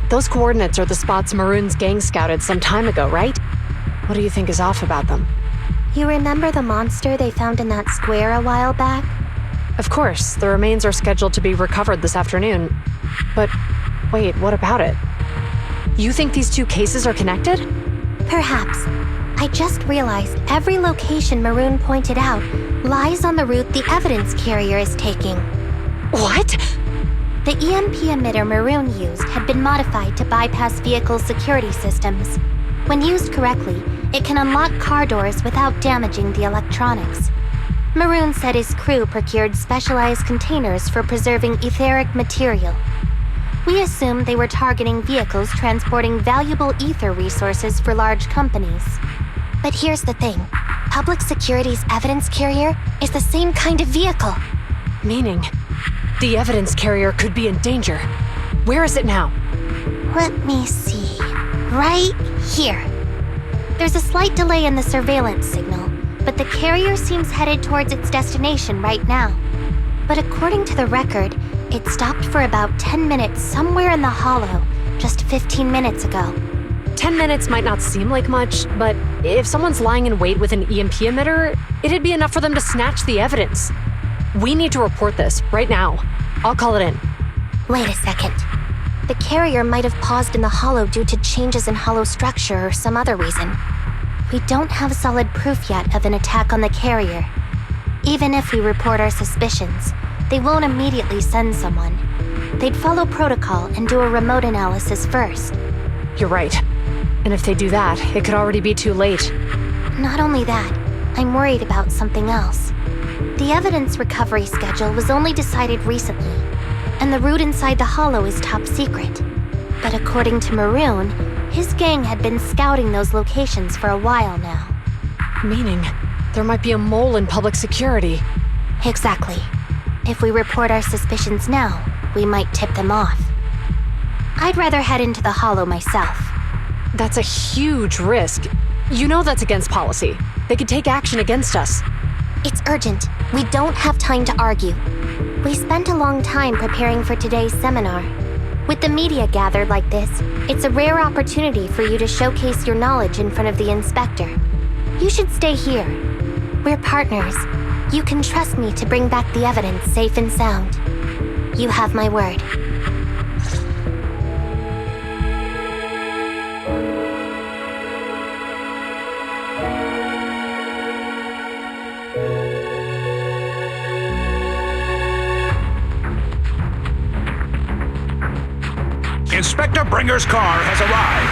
Those coordinates are the spots Maroon's gang scouted some time ago, right? What do you think is off about them? You remember the monster they found in that square a while back? Of course, the remains are scheduled to be recovered this afternoon. But wait, what about it? You think these two cases are connected? Perhaps. I just realized every location Maroon pointed out lies on the route the evidence carrier is taking. What? The EMP emitter Maroon used had been modified to bypass vehicle security systems. When used correctly, it can unlock car doors without damaging the electronics. Maroon said his crew procured specialized containers for preserving etheric material. We assumed they were targeting vehicles transporting valuable ether resources for large companies. But here's the thing. Public Security's evidence carrier is the same kind of vehicle. Meaning, the evidence carrier could be in danger. Where is it now? Let me see. Right here. There's a slight delay in the surveillance signal, but the carrier seems headed towards its destination right now. But according to the record, it stopped for about 10 minutes somewhere in the hollow, just 15 minutes ago. 10 minutes might not seem like much, but if someone's lying in wait with an EMP emitter, it'd be enough for them to snatch the evidence. We need to report this right now. I'll call it in. Wait a second. The carrier might have paused in the hollow due to changes in hollow structure or some other reason. We don't have solid proof yet of an attack on the carrier. Even if we report our suspicions, they won't immediately send someone. They'd follow protocol and do a remote analysis first. You're right. And if they do that, it could already be too late. Not only that, I'm worried about something else. The evidence recovery schedule was only decided recently, and the route inside the hollow is top secret. But according to Maroon, his gang had been scouting those locations for a while now. Meaning, there might be a mole in public security. Exactly. If we report our suspicions now, we might tip them off. I'd rather head into the hollow myself. That's a huge risk. You know that's against policy. They could take action against us. It's urgent. We don't have time to argue. We spent a long time preparing for today's seminar. With the media gathered like this, it's a rare opportunity for you to showcase your knowledge in front of the inspector. You should stay here. We're partners. You can trust me to bring back the evidence safe and sound. You have my word. Inspector Bringer's car has arrived.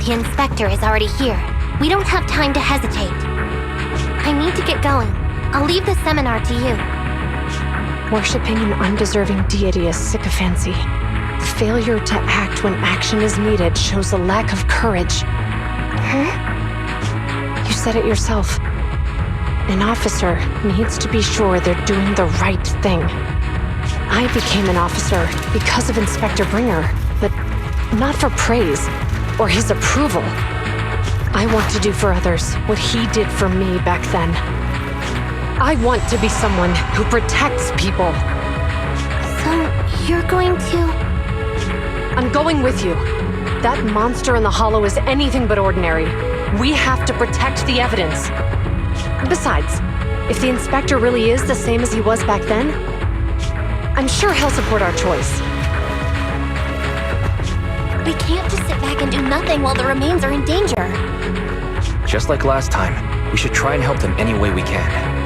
The inspector is already here. We don't have time to hesitate. I need to get going. I'll leave the seminar to you. Worshipping an undeserving deity is sycophancy. Failure to act when action is needed shows a lack of courage. Huh? You said it yourself. An officer needs to be sure they're doing the right thing. I became an officer because of Inspector Bringer, but not for praise or his approval. I want to do for others what he did for me back then. I want to be someone who protects people. So, you're going to... I'm going with you. That monster in the hollow is anything but ordinary. We have to protect the evidence. Besides, if the inspector really is the same as he was back then, I'm sure he'll support our choice. We can't just sit back and do nothing while the remains are in danger. Just like last time, we should try and help them any way we can.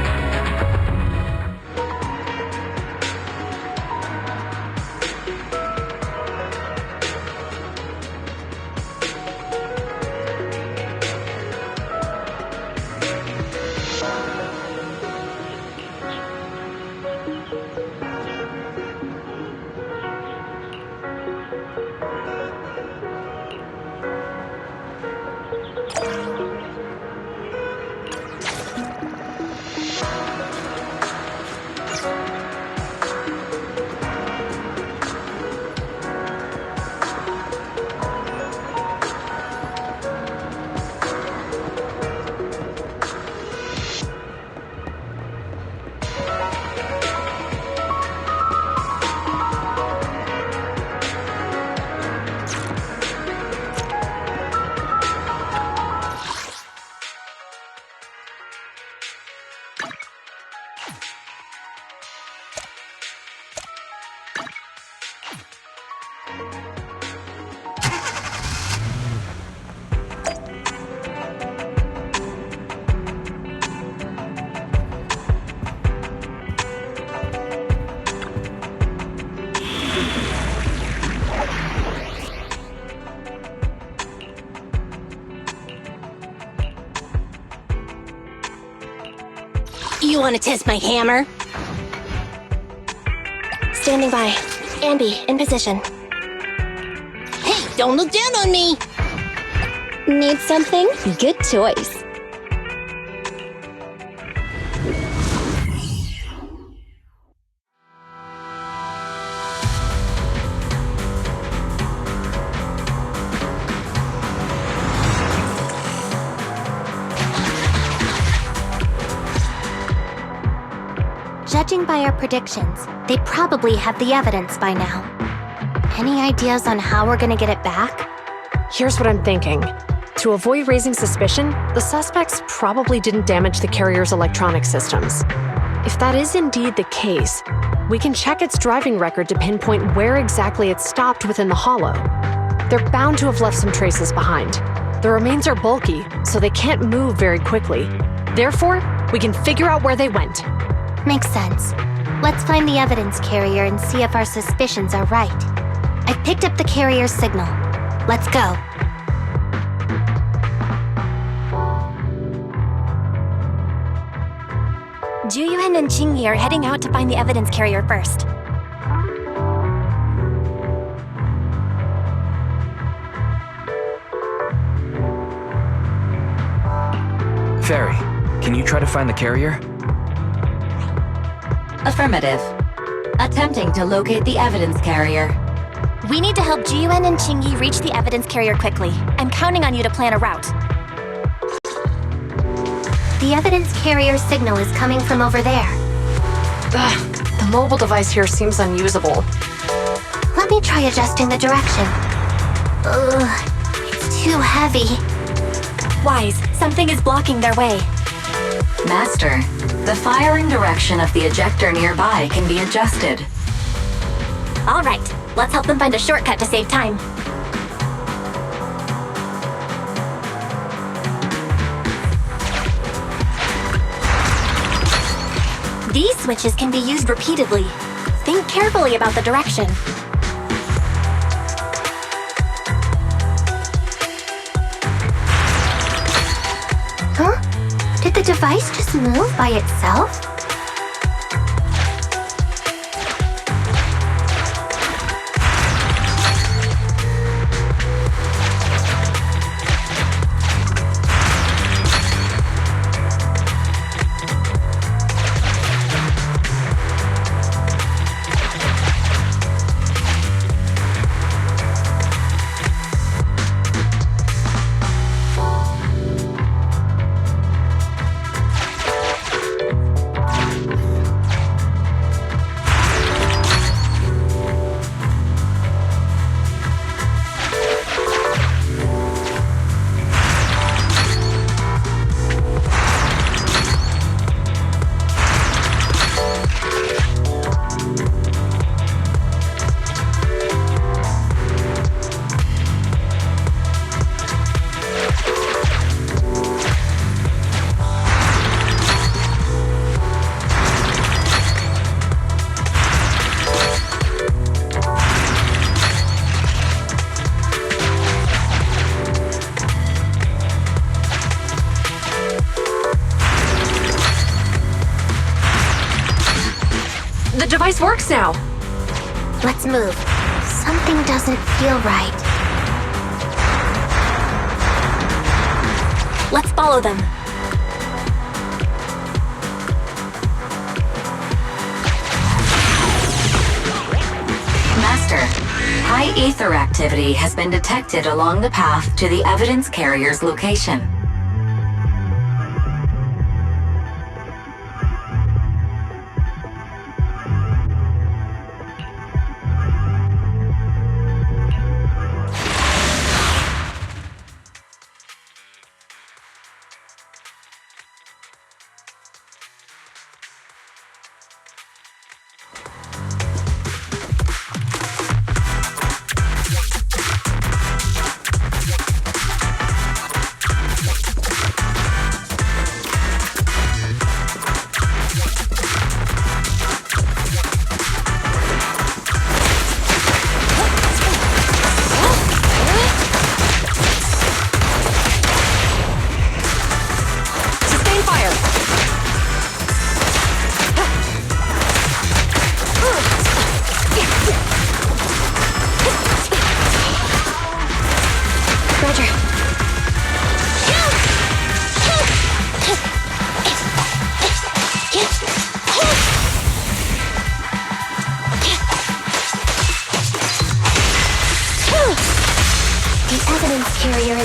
You want to test my hammer? Standing by. Ambi, in position. Hey, don't look down on me! Need something? Good choice. Judging by our predictions, they probably have the evidence by now. Any ideas on how we're gonna get it back? Here's what I'm thinking. To avoid raising suspicion, the suspects probably didn't damage the carrier's electronic systems. If that is indeed the case, we can check its driving record to pinpoint where exactly it stopped within the hollow. They're bound to have left some traces behind. The remains are bulky, so they can't move very quickly. Therefore, we can figure out where they went. Makes sense. Let's find the evidence carrier and see if our suspicions are right. I've picked up the carrier's signal. Let's go. Juyuan and Qingyi are heading out to find the evidence carrier first. Fairy, can you try to find the carrier? Affirmative. Attempting to locate the evidence carrier. We need to help Juyuan and Qingyi reach the evidence carrier quickly. I'm counting on you to plan a route. The evidence carrier signal is coming from over there. Ugh, the mobile device here seems unusable. Let me try adjusting the direction. Ugh, it's too heavy. Wise, something is blocking their way. Master, the firing direction of the ejector nearby can be adjusted. All right, let's help them find a shortcut to save time. These switches can be used repeatedly. Think carefully about the direction. Huh? Did the device just move by itself? The device works now. Let's move. Something doesn't feel right. Let's follow them. Master, high ether activity has been detected along the path to the evidence carrier's location.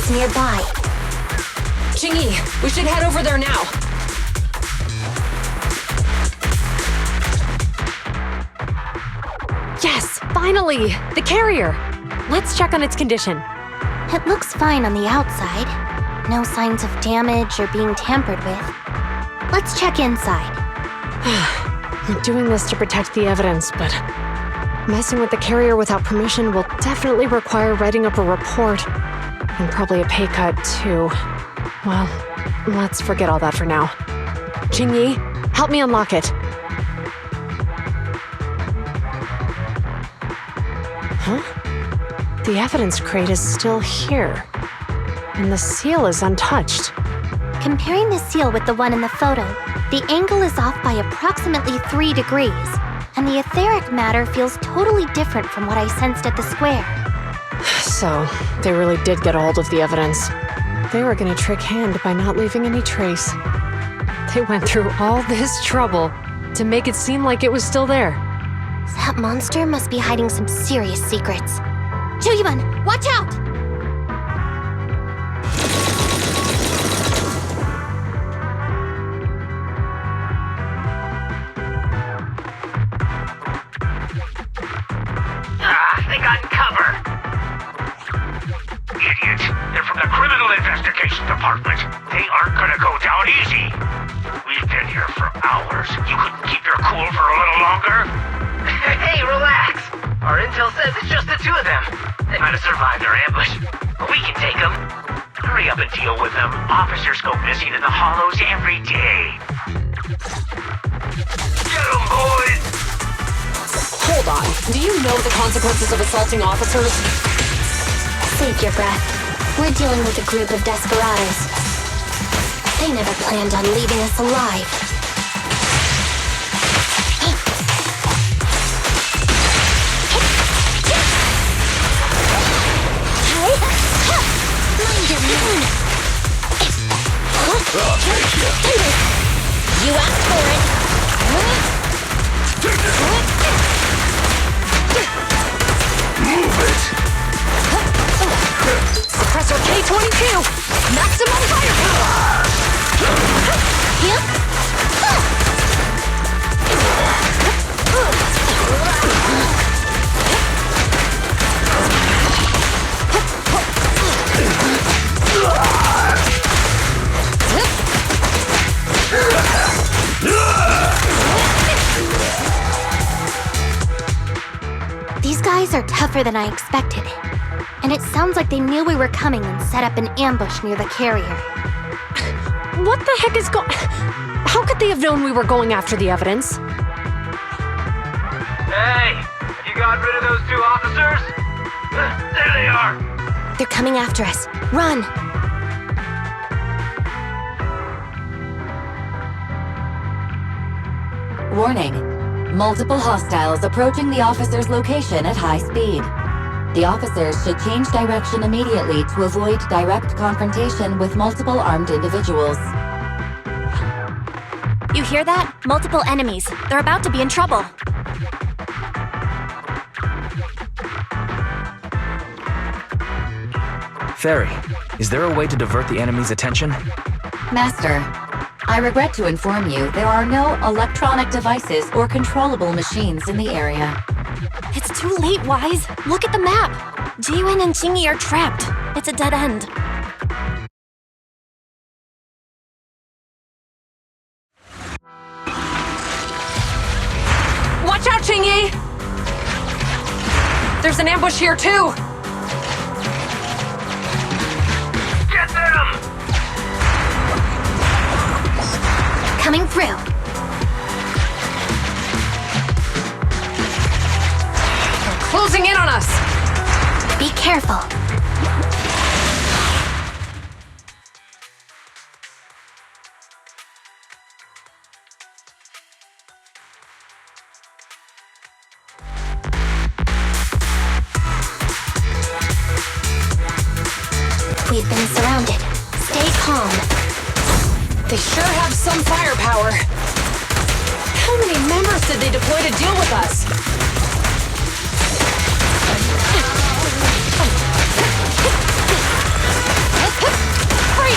is nearby. Jingyi, we should head over there now. Yes, finally! The carrier! Let's check on its condition. It looks fine on the outside. No signs of damage or being tampered with. Let's check inside. I'm doing this to protect the evidence, but messing with the carrier without permission will definitely require writing up a report. And probably a pay cut, too. Well, let's forget all that for now. Jingyi, help me unlock it. Huh? The evidence crate is still here. And the seal is untouched. Comparing the seal with the one in the photo, the angle is off by approximately 3 degrees, and the etheric matter feels totally different from what I sensed at the square. So, they really did get a hold of the evidence. They were gonna trick Hand by not leaving any trace. They went through all this trouble to make it seem like it was still there. That monster must be hiding some serious secrets. Chuyuan, watch out! They got cover. Idiot. They're from the Criminal Investigation Department. They aren't gonna go down easy. We've been here for hours. You couldn't keep your cool for a little longer? Hey, relax! Our intel says it's just the two of them. They might have survived our ambush, but we can take them. Hurry up and deal with them. Officers go missing in the hollows every day. Get them, boys! Hold on. Do you know the consequences of assaulting officers? Save your breath. We're dealing with a group of desperados. They never planned on leaving us alive. Mind your own. I'll take you. You asked for it. Move it. Suppressor K-22! Maximum firepower! These guys are tougher than I expected. And it sounds like they knew we were coming and set up an ambush near the carrier. What the heck is How could they have known we were going after the evidence? Hey, have you got rid of those two officers? There they are! They're coming after us. Run! Warning. Multiple hostiles approaching the officer's location at high speed. The officers should change direction immediately to avoid direct confrontation with multiple armed individuals. You hear that? Multiple enemies. They're about to be in trouble. Fairy, is there a way to divert the enemy's attention? Master, I regret to inform you there are no electronic devices or controllable machines in the area. It's too late, Wise. Look at the map. Jiwen and Jingyi are trapped. It's a dead end. Watch out, Jingyi! There's an ambush here, too! Get them! Coming through. They're closing in on us! Be careful. We've been surrounded. Stay calm. They sure have some firepower. How many members did they deploy to deal with us?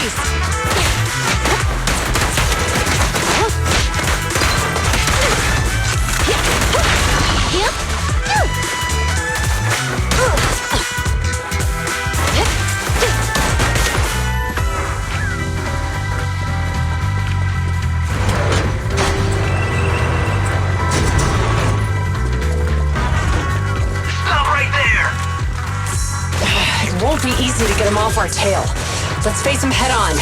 Stop right there! It won't be easy to get him off our tail. Let's face him head on.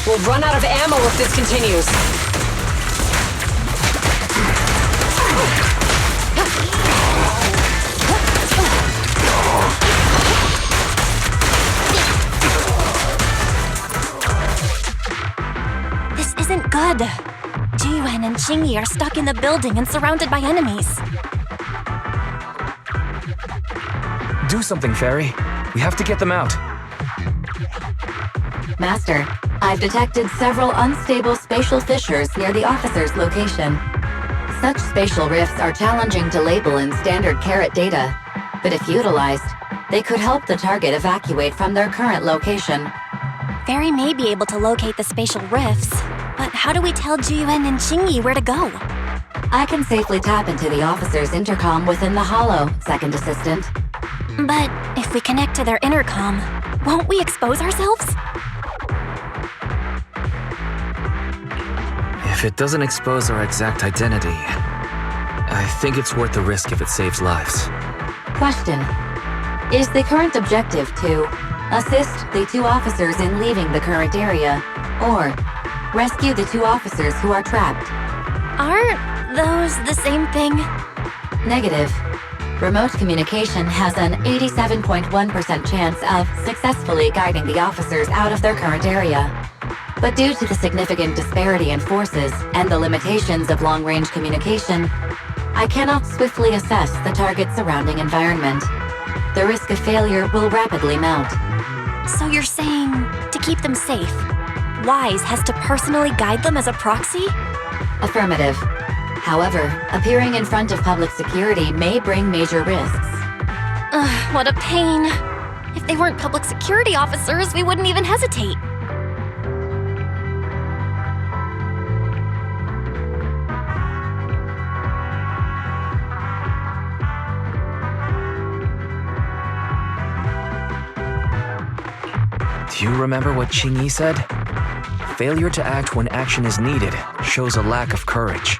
We'll run out of ammo if this continues. This isn't good. Jiyuan and Qingyi are stuck in the building and surrounded by enemies. Do something, Fairy. We have to get them out. Master, I've detected several unstable spatial fissures near the officer's location. Such spatial rifts are challenging to label in standard carat data, but if utilized, they could help the target evacuate from their current location. Fairy may be able to locate the spatial rifts, but how do we tell Jiyuan and Qingyi where to go? I can safely tap into the officer's intercom within the hollow, Second Assistant. But if we connect to their intercom, won't we expose ourselves? If it doesn't expose our exact identity, I think it's worth the risk if it saves lives. Question. Is the current objective to assist the two officers in leaving the current area, or rescue the two officers who are trapped? Aren't those the same thing? Negative. Remote communication has an 87.1% chance of successfully guiding the officers out of their current area. But due to the significant disparity in forces and the limitations of long-range communication, I cannot swiftly assess the target's surrounding environment. The risk of failure will rapidly mount. So you're saying to keep them safe, Wise has to personally guide them as a proxy? Affirmative. However, appearing in front of public security may bring major risks. Ugh, what a pain. If they weren't public security officers, we wouldn't even hesitate. Do you remember what Qingyi said? Failure to act when action is needed shows a lack of courage.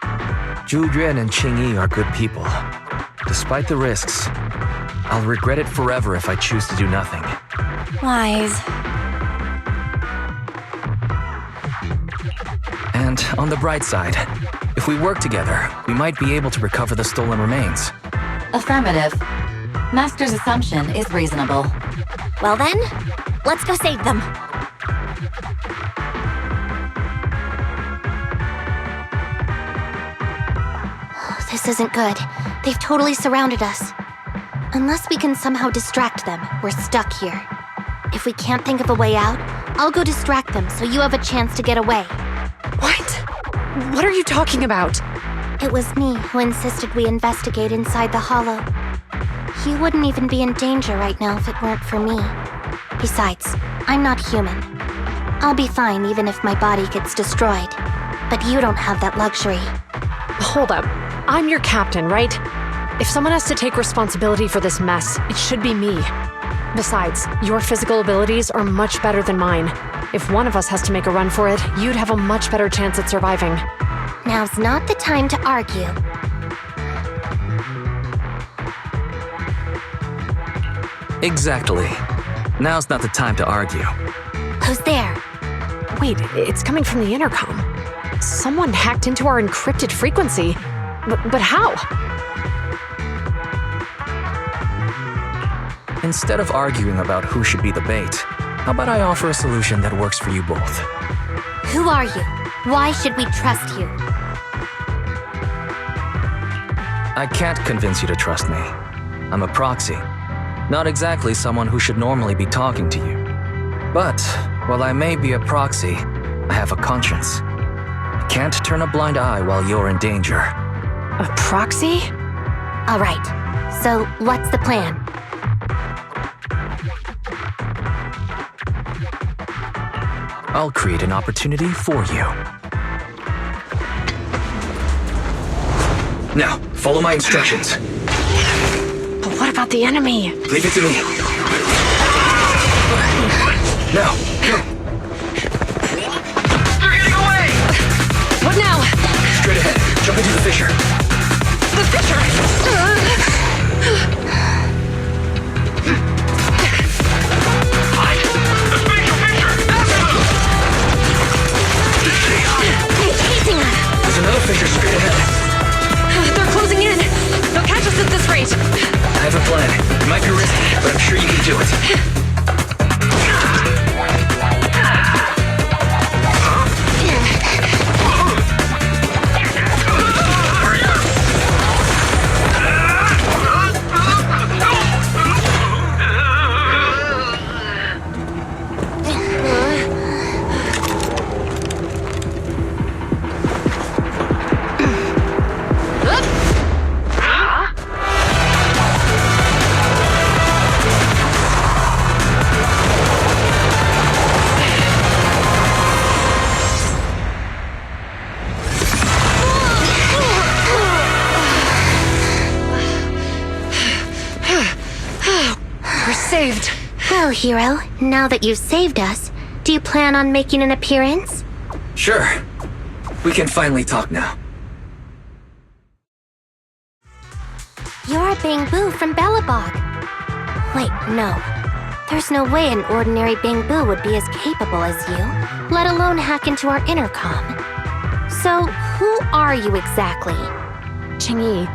Zhu Yuan and Qingyi are good people. Despite the risks, I'll regret it forever if I choose to do nothing. Wise. And on the bright side, if we work together, we might be able to recover the stolen remains. Affirmative. Master's assumption is reasonable. Well then, let's go save them. This isn't good. They've totally surrounded us. Unless we can somehow distract them, we're stuck here. If we can't think of a way out, I'll go distract them so you have a chance to get away. What? What are you talking about? It was me who insisted we investigate inside the hollow. You wouldn't even be in danger right now if it weren't for me. Besides, I'm not human. I'll be fine even if my body gets destroyed. But you don't have that luxury. Hold up. I'm your captain, right? If someone has to take responsibility for this mess, it should be me. Besides, your physical abilities are much better than mine. If one of us has to make a run for it, you'd have a much better chance at surviving. Now's not the time to argue. Exactly. Now's not the time to argue. Who's there? Wait, it's coming from the intercom. Someone hacked into our encrypted frequency. But how? Instead of arguing about who should be the bait, how about I offer a solution that works for you both? Who are you? Why should we trust you? I can't convince you to trust me. I'm a proxy. Not exactly someone who should normally be talking to you. But, while I may be a proxy, I have a conscience. I can't turn a blind eye while you're in danger. A proxy? All right. So, what's the plan? I'll create an opportunity for you. Now, follow my instructions. But what about the enemy? Leave it to me. Now, go. They're getting away! What now? Straight ahead. Jump into the fissure. The fissure! Mike, the spatial fissure! Chasing us! There's another fissure straight ahead. They're closing in! They'll catch us at this rate! I have a plan. It might be risky, but I'm sure you can do it. Saved. Well, hero, now that you've saved us, do you plan on making an appearance? Sure. We can finally talk now. You're Bangbu from Belobog. Wait, no. There's no way an ordinary Bangbu would be as capable as you, let alone hack into our intercom. So, who are you exactly? Chingyi,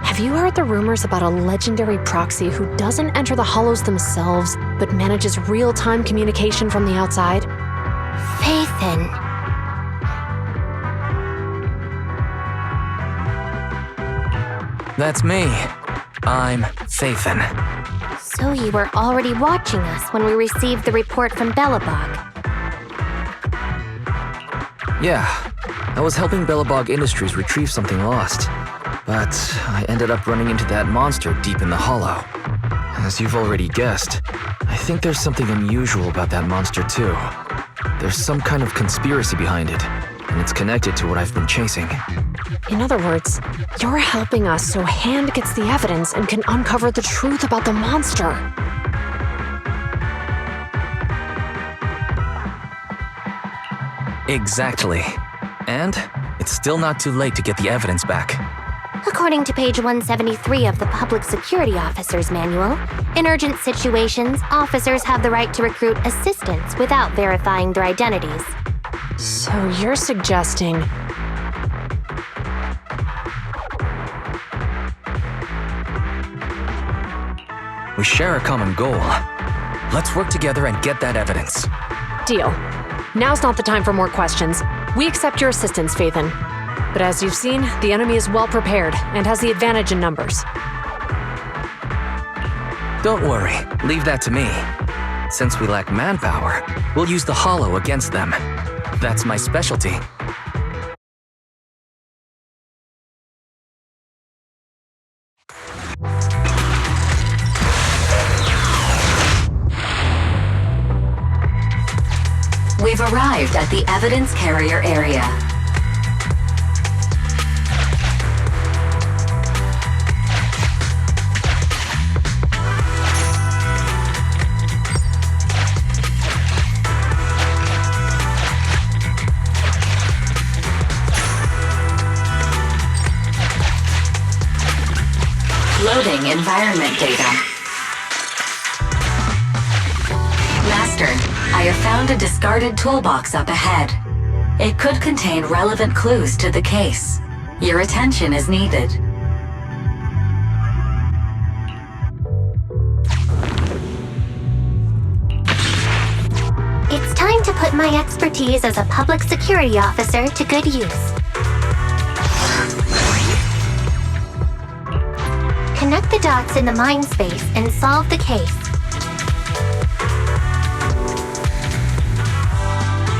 have you heard the rumors about a legendary proxy who doesn't enter the hollows themselves, but manages real-time communication from the outside? Faithin. That's me. I'm Faithin. So you were already watching us when we received the report from Belobog. Yeah, I was helping Belobog Industries retrieve something lost. But I ended up running into that monster deep in the hollow. As you've already guessed, I think there's something unusual about that monster too. There's some kind of conspiracy behind it, and it's connected to what I've been chasing. In other words, you're helping us so Hand gets the evidence and can uncover the truth about the monster. Exactly. And it's still not too late to get the evidence back. According to page 173 of the Public Security Officer's Manual, in urgent situations, officers have the right to recruit assistants without verifying their identities. So you're suggesting... We share a common goal. Let's work together and get that evidence. Deal. Now's not the time for more questions. We accept your assistance, Faithin. But as you've seen, the enemy is well prepared and has the advantage in numbers. Don't worry, leave that to me. Since we lack manpower, we'll use the hollow against them. That's my specialty. We've arrived at the evidence carrier area. Loading environment data. Master, I have found a discarded toolbox up ahead. It could contain relevant clues to the case. Your attention is needed. It's time to put my expertise as a public security officer to good use. Connect the dots in the mind space and solve the case.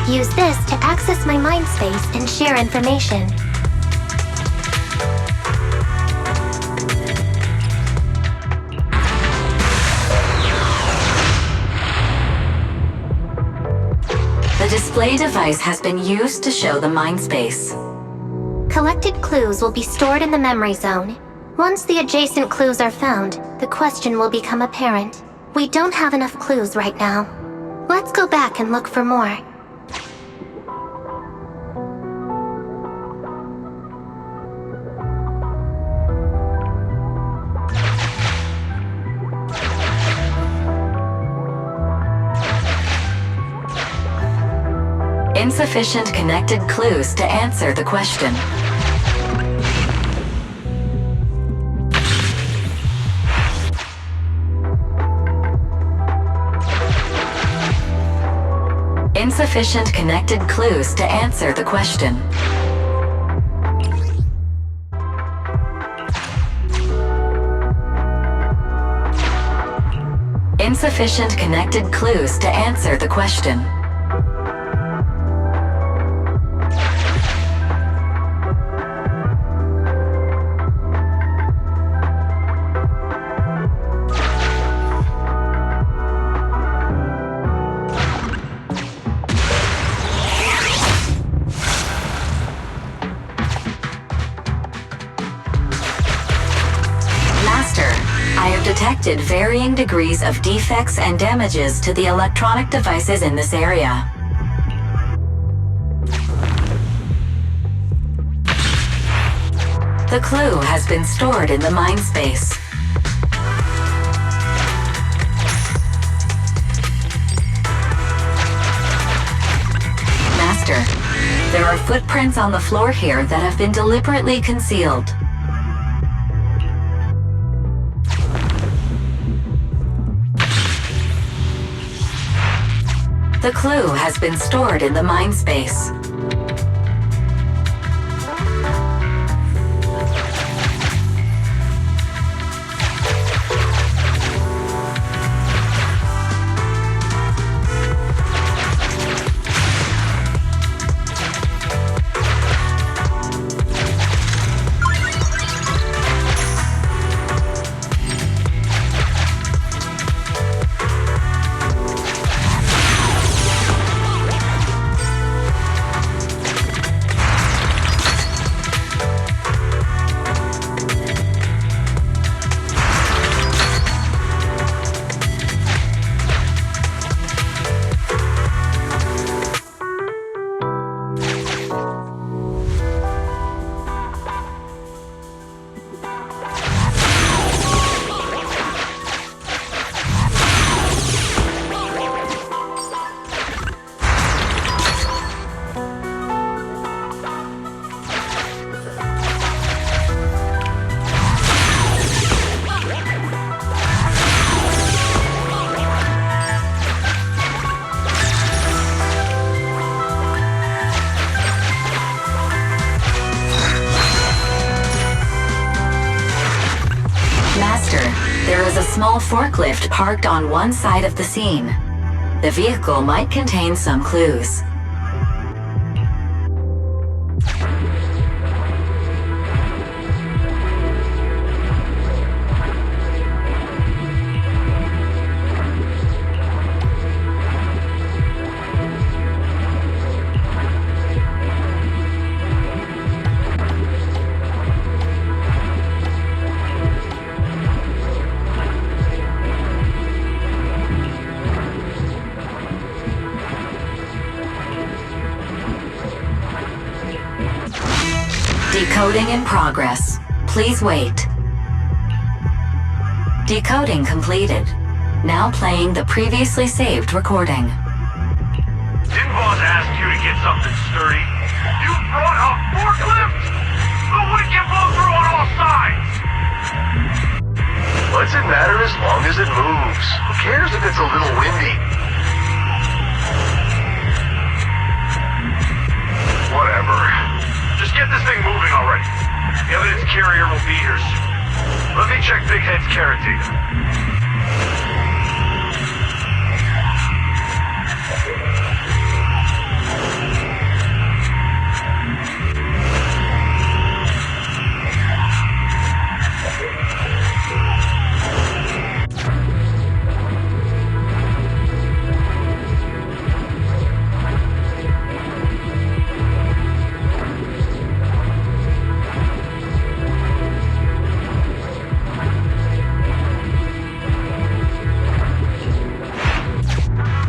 Use this to access my mind space and share information. The display device has been used to show the mind space. Collected clues will be stored in the memory zone. Once the adjacent clues are found, the question will become apparent. We don't have enough clues right now. Let's go back and look for more. Insufficient connected clues to answer the question. Insufficient connected clues to answer the question. Insufficient connected clues to answer the question. Detected varying degrees of defects and damages to the electronic devices in this area. The clue has been stored in the mind space. Master, there are footprints on the floor here that have been deliberately concealed. The clue has been stored in the mind space. There is a small forklift parked on one side of the scene. The vehicle might contain some clues. Decoding in progress. Please wait. Decoding completed. Now playing the previously saved recording. Didn't boss ask you to get something sturdy? You brought a forklift? The wind can blow through on all sides! What's it matter as long as it moves? Who cares if it's a little windy? Whatever. Just get this thing moving already. The evidence carrier will be here soon. Let me check Big Head's carrot data.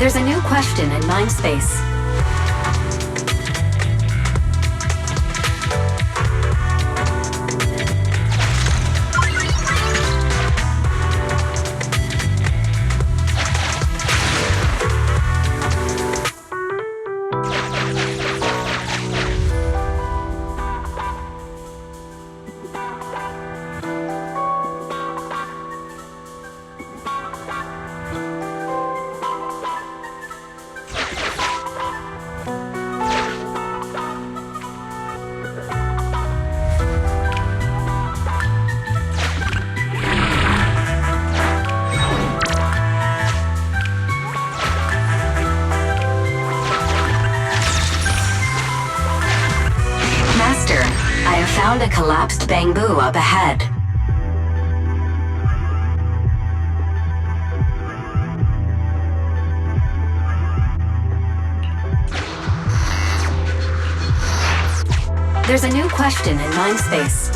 There's a new question in Mindspace. Found a collapsed bamboo up ahead. There's a new question in Mindspace.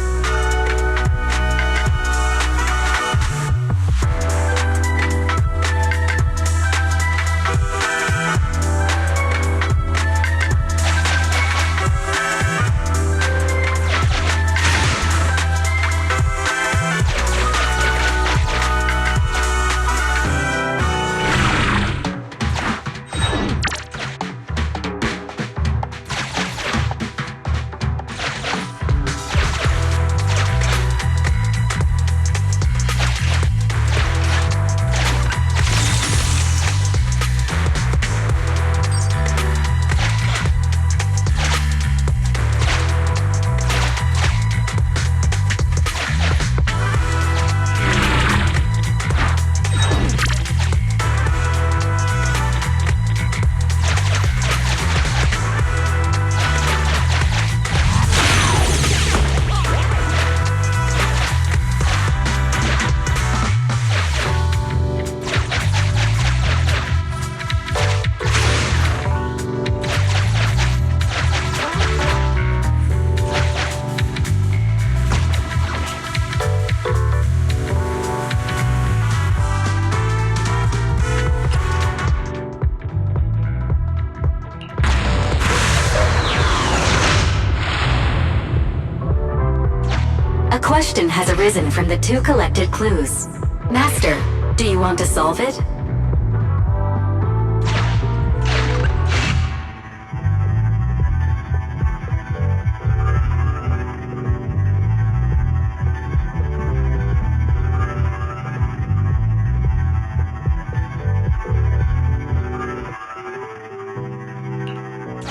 A question has arisen from the two collected clues. Master, do you want to solve it?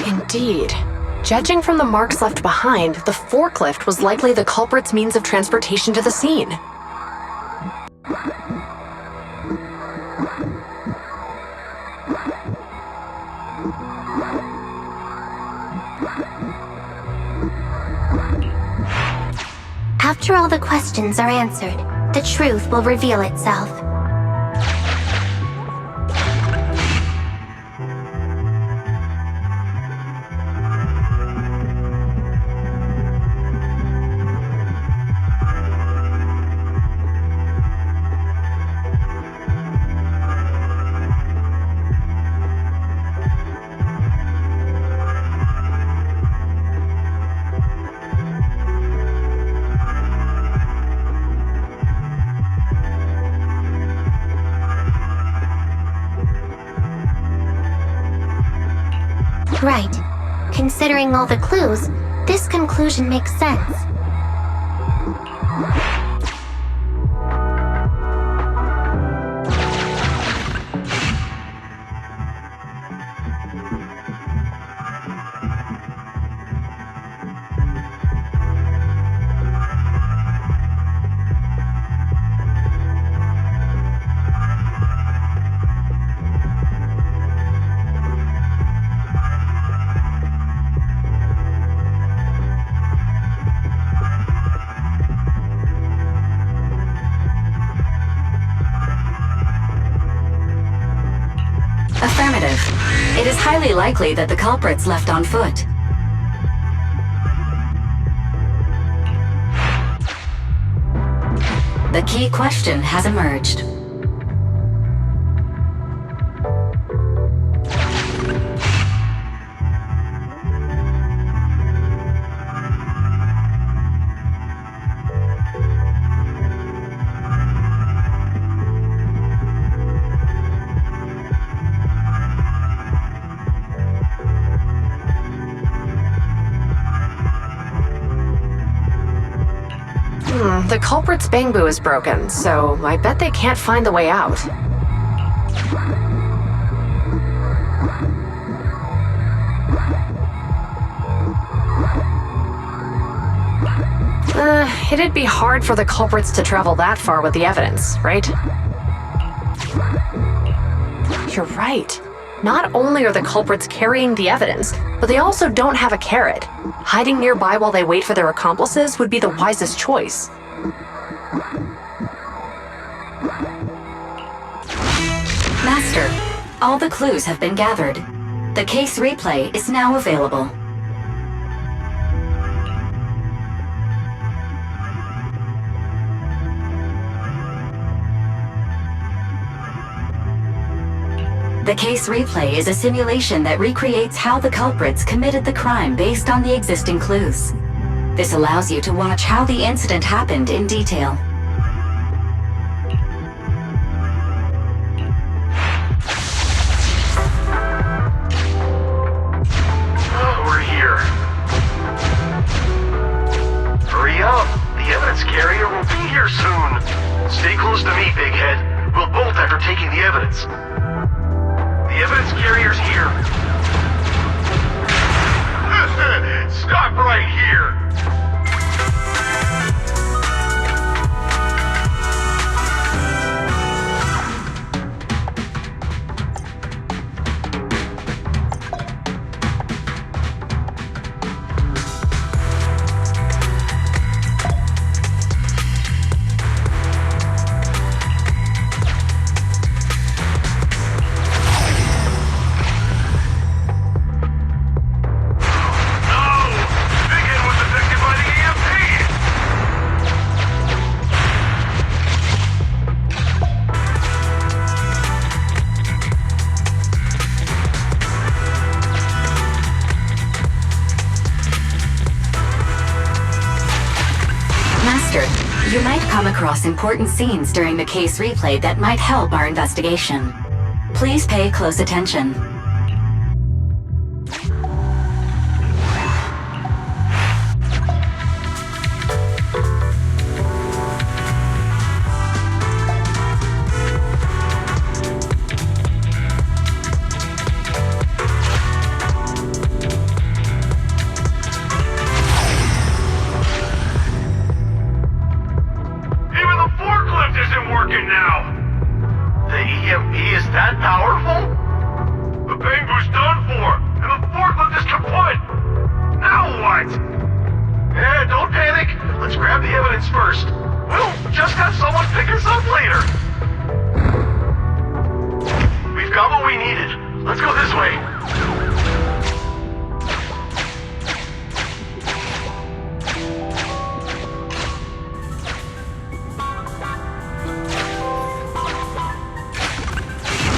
Indeed. Judging from the marks left behind, the forklift was likely the culprit's means of transportation to the scene. After all the questions are answered, the truth will reveal itself. Right. Considering all the clues, this conclusion makes sense. Affirmative. It is highly likely that the culprits left on foot. The key question has emerged. The culprit's bamboo is broken, so I bet they can't find the way out. It'd be hard for the culprits to travel that far with the evidence, right? You're right. Not only are the culprits carrying the evidence, but they also don't have a carrot. Hiding nearby while they wait for their accomplices would be the wisest choice. Master, all the clues have been gathered. The case replay is now available. The case replay is a simulation that recreates how the culprits committed the crime based on the existing clues. This allows you to watch how the incident happened in detail. We're here. Hurry up! The evidence carrier will be here soon. Stay close to me, Big Head. We'll bolt after taking the evidence. The evidence carrier's here. Stop right here! You might come across important scenes during the case replay that might help our investigation. Please pay close attention.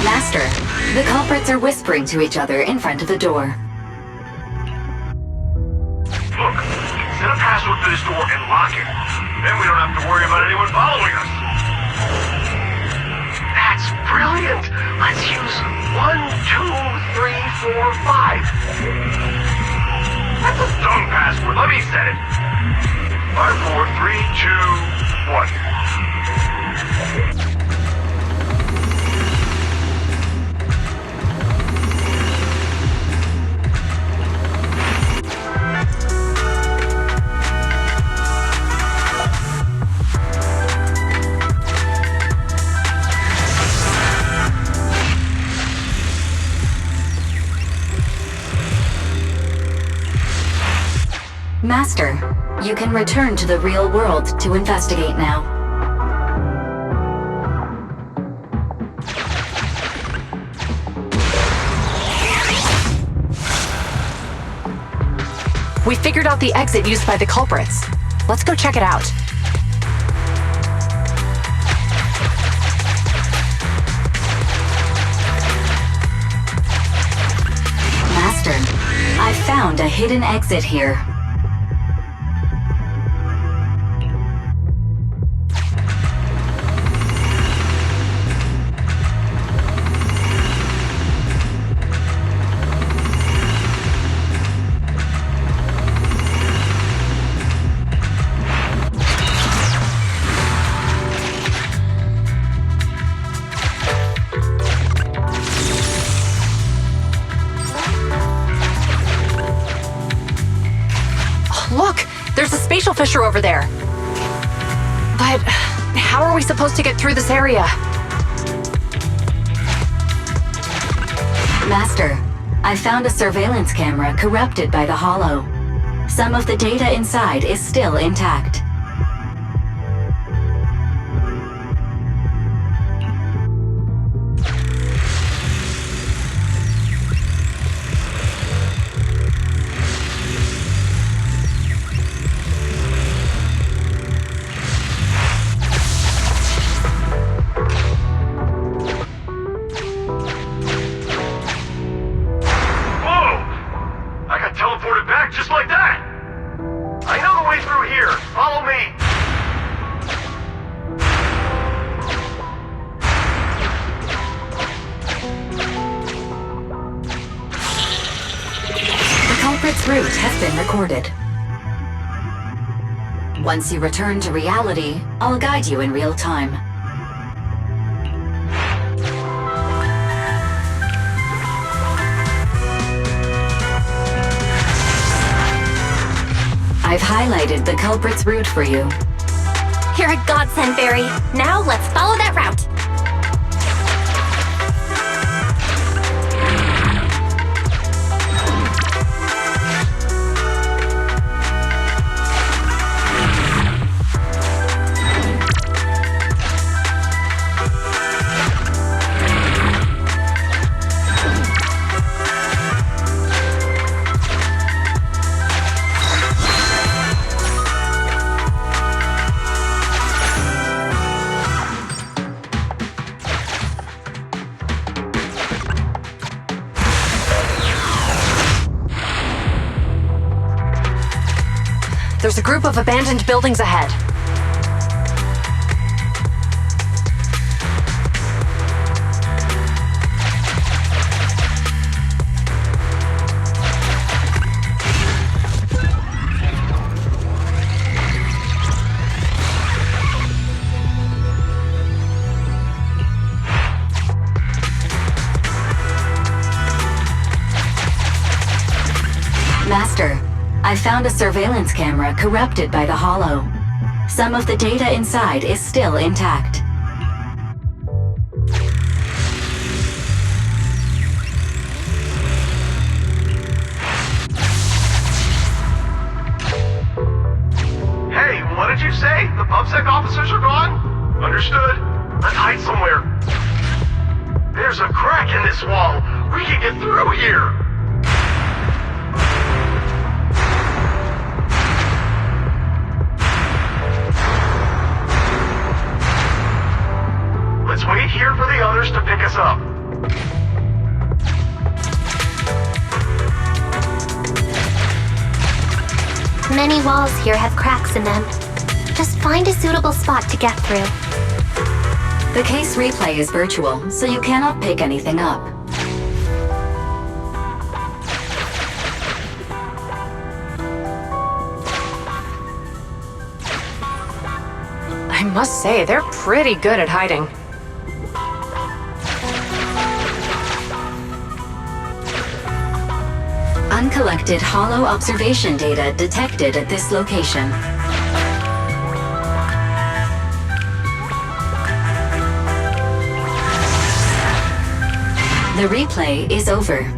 Master, the culprits are whispering to each other in front of the door. Look, set a password for this door and lock it. Then we don't have to worry about anyone following us. That's brilliant. Let's use 1, 2, 3, 4, 5. That's a dumb password. Let me set it. 5, 4, 3, 2, 1. Master, you can return to the real world to investigate now. We figured out the exit used by the culprits. Let's go check it out. Master, I found a hidden exit here. missile fissure over there. But how are we supposed to get through this area? Master, I found a surveillance camera corrupted by the Hollow. Some of the data inside is still intact. Culprit's route has been recorded. Once you return to reality, I'll guide you in real time. I've highlighted the culprit's route for you. You're a godsend, Barry. Now let's follow that route. There's a group of abandoned buildings ahead. Master, I found a surveillance camera corrupted by the Hollow. Some of the data inside is still intact. Hey, what did you say? The PubSec officers are gone? Understood. Let's hide somewhere. There's a crack in this wall. We can get through here. Let's wait here for the others to pick us up. Many walls here have cracks in them. Just find a suitable spot to get through. The case replay is virtual, so you cannot pick anything up. I must say, they're pretty good at hiding. Uncollected Hollow observation data detected at this location. The replay is over.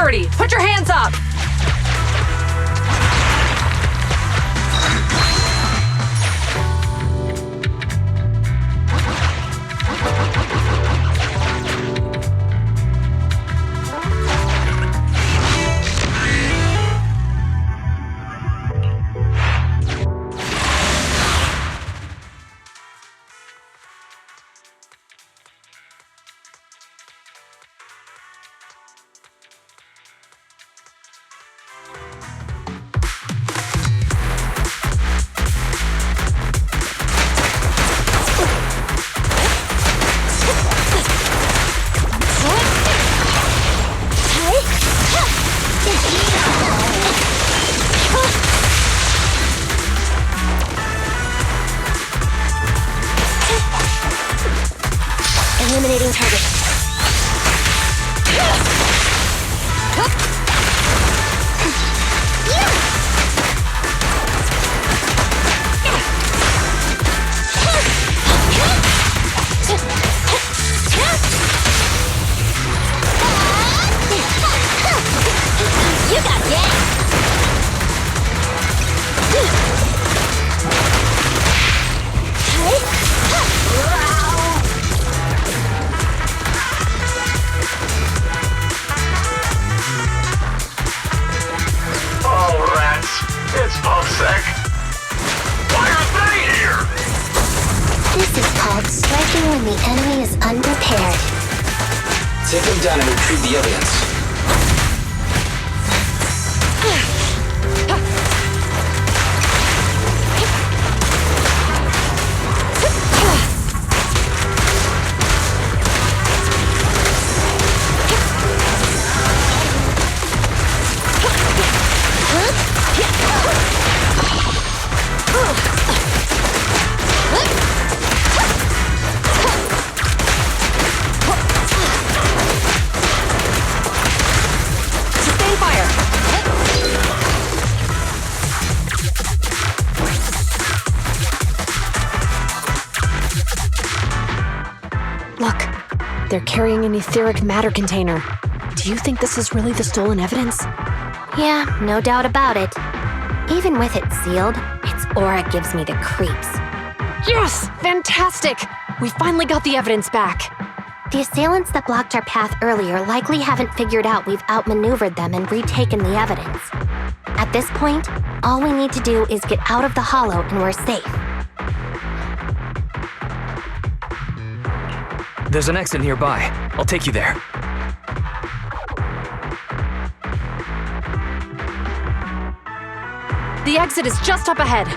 security! Put your hands up! Eliminating target. You got it! Oh, rats. It's PubSec. Why are they here? This is called striking when the enemy is unprepared. Take them down and retrieve the evidence. Sustain fire! Look, they're carrying an etheric matter container. Do you think this is really the stolen evidence? Yeah, no doubt about it. Even with it sealed, its aura gives me the creeps. Yes! Fantastic! We finally got the evidence back. The assailants that blocked our path earlier likely haven't figured out we've outmaneuvered them and retaken the evidence. At this point, all we need to do is get out of the hollow and we're safe. There's an exit nearby. I'll take you there. The exit is just up ahead.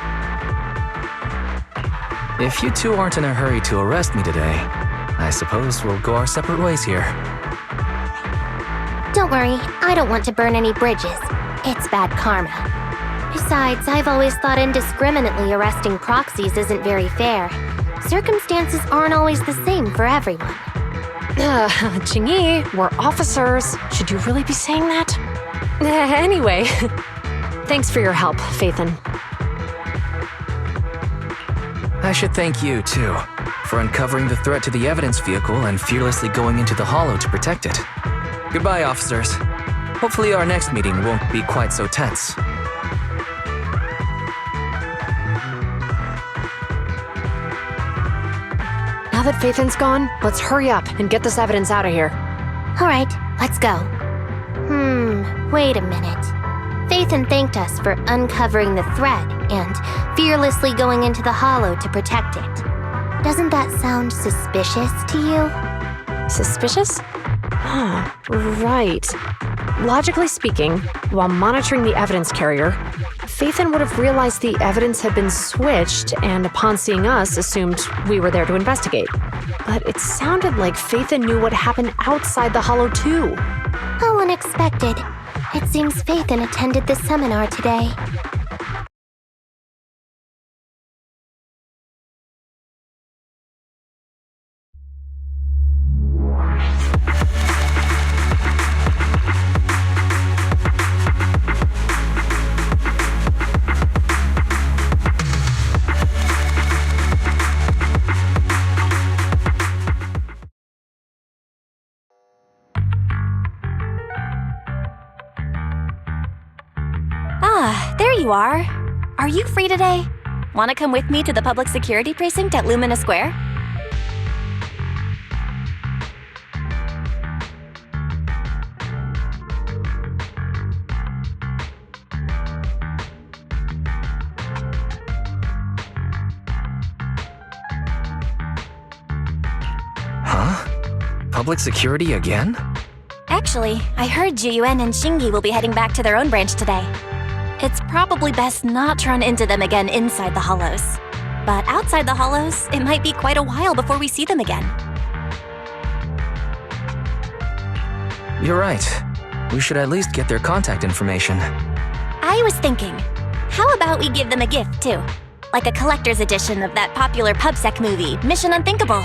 If you two aren't in a hurry to arrest me today, I suppose we'll go our separate ways here. Don't worry, I don't want to burn any bridges. It's bad karma. Besides, I've always thought indiscriminately arresting proxies isn't very fair. Circumstances aren't always the same for everyone. Jingyi, we're officers. Should you really be saying that? Anyway, thanks for your help, Phaethon. I should thank you, too, for uncovering the threat to the evidence vehicle and fearlessly going into the hollow to protect it. Goodbye, officers. Hopefully our next meeting won't be quite so tense. Now that Phaethon's gone, let's hurry up and get this evidence out of here. All right, let's go. Wait a minute. Phaethon thanked us for uncovering the threat and fearlessly going into the hollow to protect it. Doesn't that sound suspicious to you? Suspicious? Right. Logically speaking, while monitoring the evidence carrier, Phaethon would have realized the evidence had been switched and upon seeing us assumed we were there to investigate. But it sounded like Phaethon knew what happened outside the hollow too. How unexpected. It seems Phaethon attended the seminar today. you are. Are you free today? Want to come with me to the public security precinct at Lumina Square? Huh? Public security again? Actually, I heard Juyuan and Shingi will be heading back to their own branch today. It's probably best not to run into them again inside the Hollows. But outside the Hollows, it might be quite a while before we see them again. You're right. We should at least get their contact information. I was thinking, how about we give them a gift too? Like a collector's edition of that popular PubSec movie, Mission Unthinkable.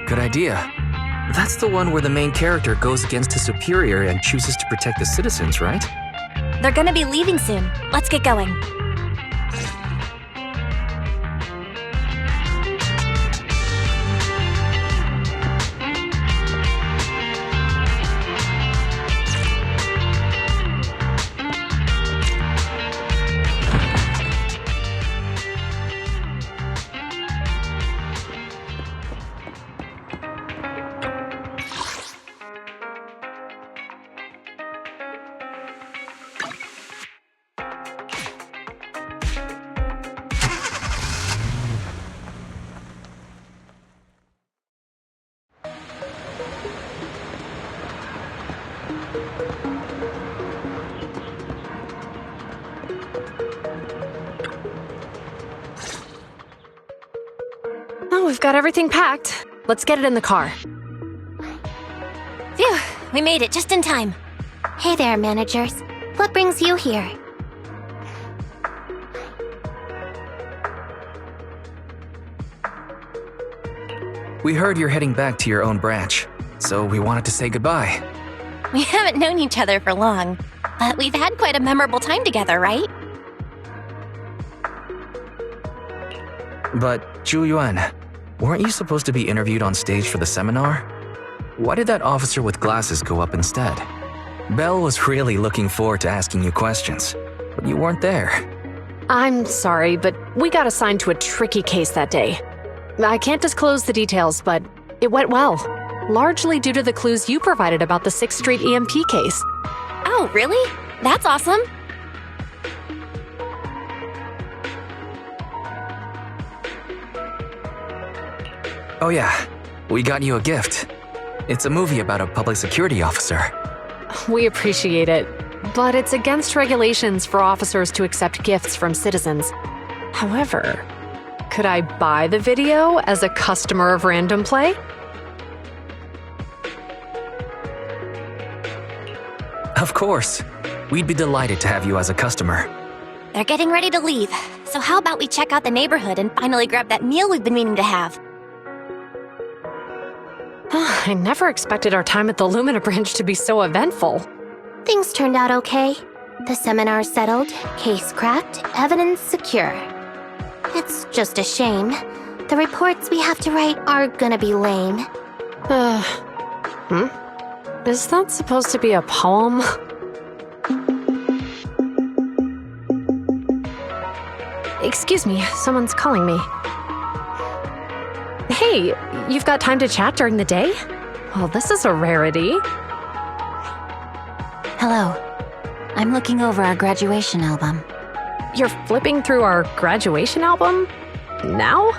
Good idea. That's the one where the main character goes against his superior and chooses to protect the citizens, right? They're gonna be leaving soon. Let's get going. Oh, we've got everything packed. Let's get it in the car. Phew, we made it just in time. Hey there, managers. What brings you here? We heard you're heading back to your own branch, so we wanted to say goodbye. We haven't known each other for long, but we've had quite a memorable time together, right? But, Juliuan, weren't you supposed to be interviewed on stage for the seminar? Why did that officer with glasses go up instead? Belle was really looking forward to asking you questions, but you weren't there. I'm sorry, but we got assigned to a tricky case that day. I can't disclose the details, but it went well. Largely due to the clues you provided about the 6th Street EMP case. Oh, really? That's awesome. Oh yeah, we got you a gift. It's a movie about a public security officer. We appreciate it, but it's against regulations for officers to accept gifts from citizens. However, could I buy the video as a customer of Random Play? Of course. We'd be delighted to have you as a customer. They're getting ready to leave, so how about we check out the neighborhood and finally grab that meal we've been meaning to have? I never expected our time at the Lumina branch to be so eventful. Things turned out okay. The seminar settled, case cracked, evidence secure. It's just a shame. The reports we have to write are gonna be lame. Is that supposed to be a poem? Excuse me, someone's calling me. Hey, you've got time to chat during the day? Well, this is a rarity. Hello. I'm looking over our graduation album. You're flipping through our graduation album? Now?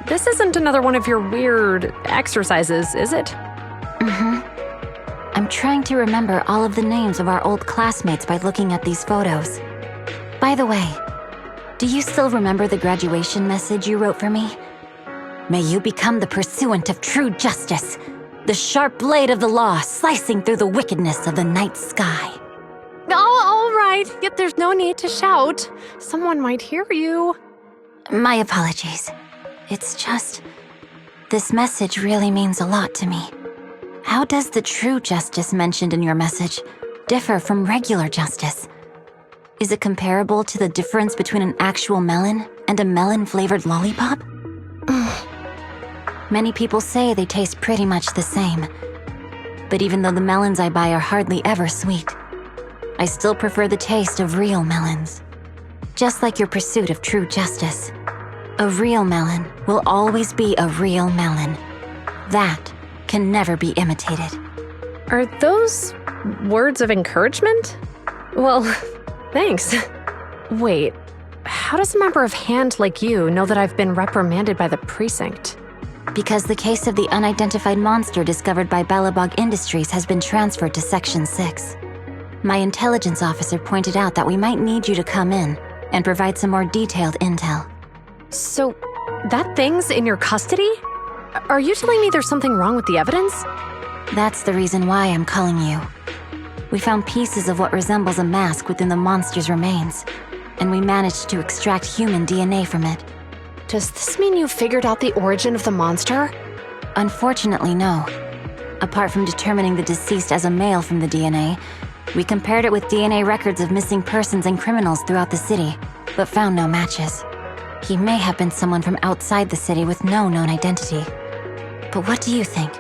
This isn't another one of your weird exercises, is it? I'm trying to remember all of the names of our old classmates by looking at these photos. By the way, do you still remember the graduation message you wrote for me? May you become the pursuant of true justice, the sharp blade of the law slicing through the wickedness of the night sky. Oh, all right. Yet there's no need to shout. Someone might hear you. My apologies. It's just, this message really means a lot to me. How does the true justice mentioned in your message differ from regular justice? Is it comparable to the difference between an actual melon and a melon-flavored lollipop? Many people say they taste pretty much the same. But even though the melons I buy are hardly ever sweet, I still prefer the taste of real melons. Just like your pursuit of true justice. A real melon will always be a real melon. That can never be imitated. Are those words of encouragement? Well, thanks. Wait, how does a member of HAND like you know that I've been reprimanded by the precinct? Because the case of the unidentified monster discovered by Bellabog Industries has been transferred to Section 6. My intelligence officer pointed out that we might need you to come in and provide some more detailed intel. So, that thing's in your custody? Are you telling me there's something wrong with the evidence? That's the reason why I'm calling you. We found pieces of what resembles a mask within the monster's remains, and we managed to extract human DNA from it. Does this mean you figured out the origin of the monster? Unfortunately, no. Apart from determining the deceased as a male from the DNA, we compared it with DNA records of missing persons and criminals throughout the city, but found no matches. He may have been someone from outside the city with no known identity. But what do you think?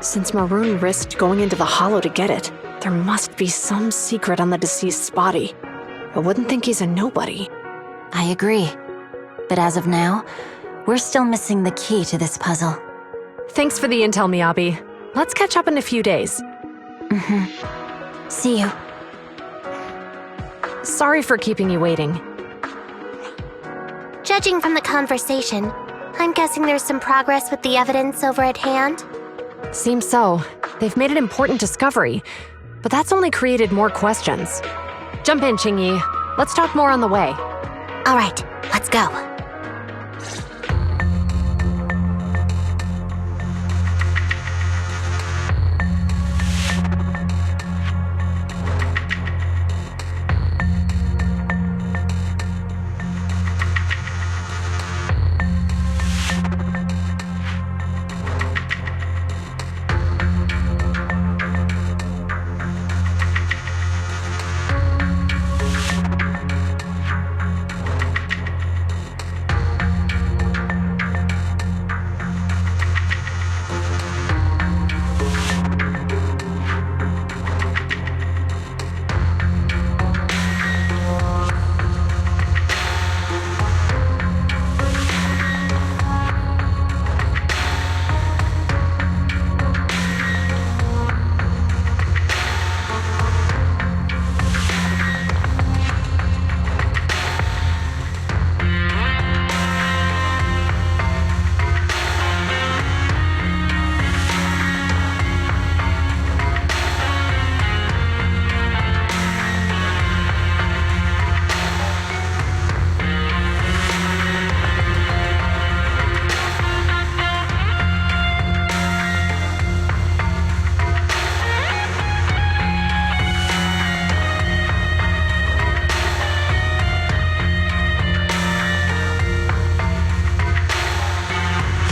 Since Maroon risked going into the Hollow to get it, there must be some secret on the deceased's body. I wouldn't think he's a nobody. I agree. But as of now, we're still missing the key to this puzzle. Thanks for the intel, Miyabi. Let's catch up in a few days. See you. Sorry for keeping you waiting. Judging from the conversation, I'm guessing there's some progress with the evidence over at HAND? Seems so. They've made an important discovery, but that's only created more questions. Jump in, Qingyi. Let's talk more on the way. All right, let's go.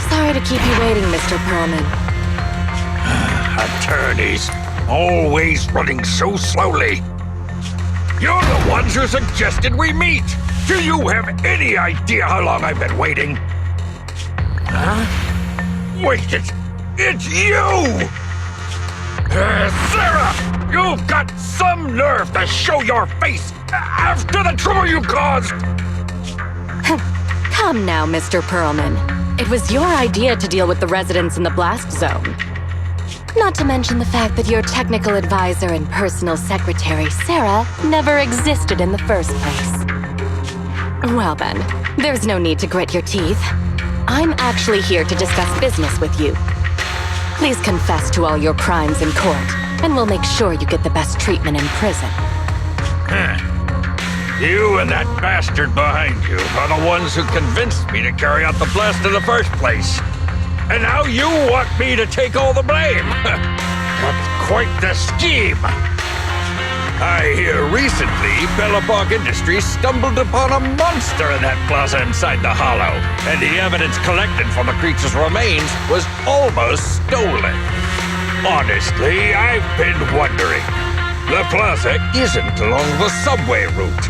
Sorry to keep you waiting, Mr. Perlman. Attorneys, always running so slowly. You're the ones who suggested we meet. Do you have any idea how long I've been waiting? Huh? Wait, it's you! Sarah! You've got some nerve to show your face after the trouble you caused! Come now, Mr. Perlman. It was your idea to deal with the residents in the blast zone. Not to mention the fact that your technical advisor and personal secretary, Sarah, never existed in the first place. Well then, there's no need to grit your teeth. I'm actually here to discuss business with you. Please confess to all your crimes in court, and we'll make sure you get the best treatment in prison. You and that bastard behind you are the ones who convinced me to carry out the blast in the first place. And now you want me to take all the blame. That's quite the scheme. I hear recently Bellabog Industries stumbled upon a monster in that plaza inside the Hollow, and the evidence collected from the creature's remains was almost stolen. Honestly, I've been wondering. The plaza isn't along the subway route,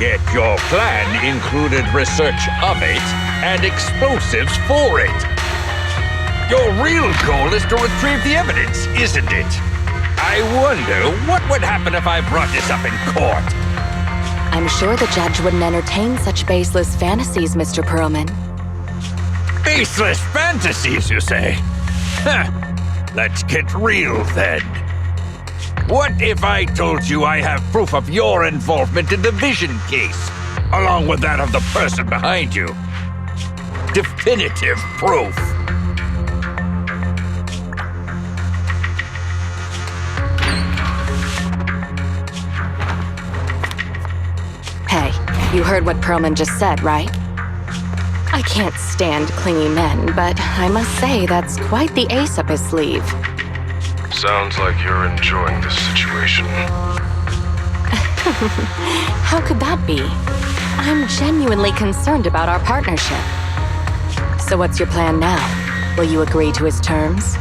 yet your plan included research of it and explosives for it. Your real goal is to retrieve the evidence, isn't it? I wonder what would happen if I brought this up in court. I'm sure the judge wouldn't entertain such baseless fantasies, Mr. Perlman. Baseless fantasies, you say? Huh. Let's get real then. What if I told you I have proof of your involvement in the Vision case, along with that of the person behind you? Definitive proof. Hey, you heard what Perlman just said, right? I can't stand clingy men, but I must say that's quite the ace up his sleeve. Sounds like you're enjoying this situation. How could that be? I'm genuinely concerned about our partnership. So what's your plan now? Will you agree to his terms?